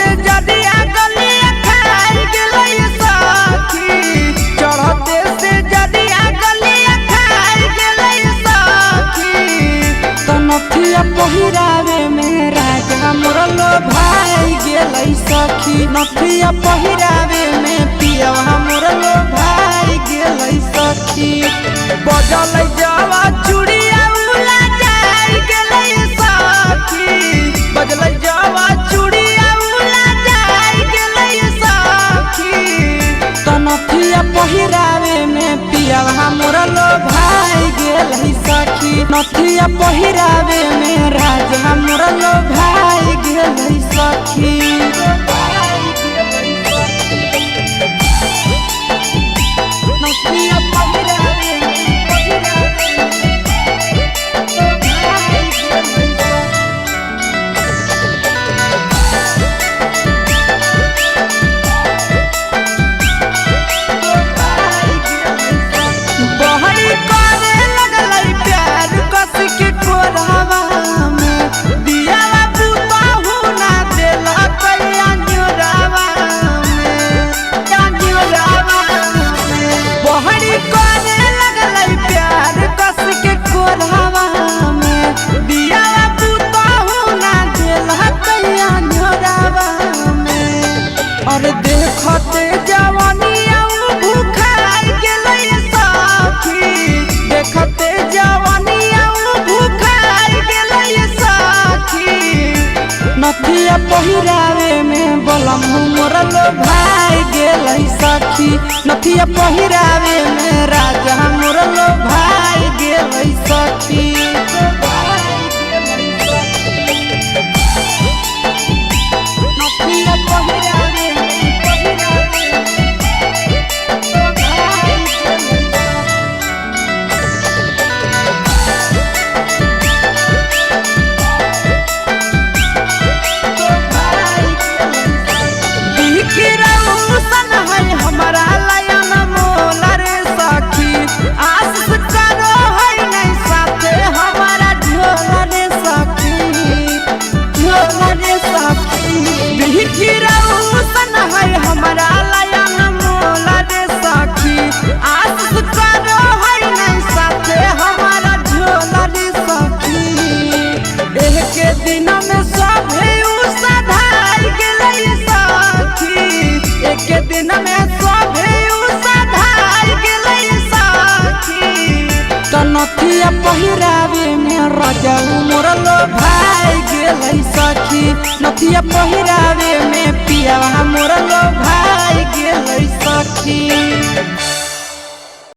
से जदिया गलिया खाई गेलै सखी, चढ़ते से जदिया गलिया खाई गेलै सखी। तो नथिया पहिरावे में राजा मोर लो भाई गेलै सखी, नथिया पहिरावे में पियवा मोर लो भाई गेलै सखी। बजलै जवा चूड़िया उला जाई गेलै सखी, बजलै जवा चूड़िया उला जाई गेलै सखी। तो नथिया पहिरावे में पियवा मोर लो भाई गेलै सखी, नथिया पहिरावे में राजा मोर लो भाई गेलै सखी। और देखते जवानिया भूखाई गेलै सखी, देखते जवानिया भूखाई गेलै सखी। नथिया पहिरावे में बलम मोर लो भाई गेलै सखी, नथिया पहिरावे में राजा मोर लो भाई गेलै सखी। हमारा लायन मोल रे सखी, आस करो है नहीं साथे हमारा झोल रे सखी, झोल रे सखी। बिखिरौसन है हमारा लायन मोल रे सखी, आस करो है नहीं साथे हमारा झोल रे सखी। एक दिन में सब सधाई गेलै सखी, एक दिन में सब सधाई गेलै सखी। तो नथिया पहिरावे में राजा मोर लो भाई गेलै सखी, नथिया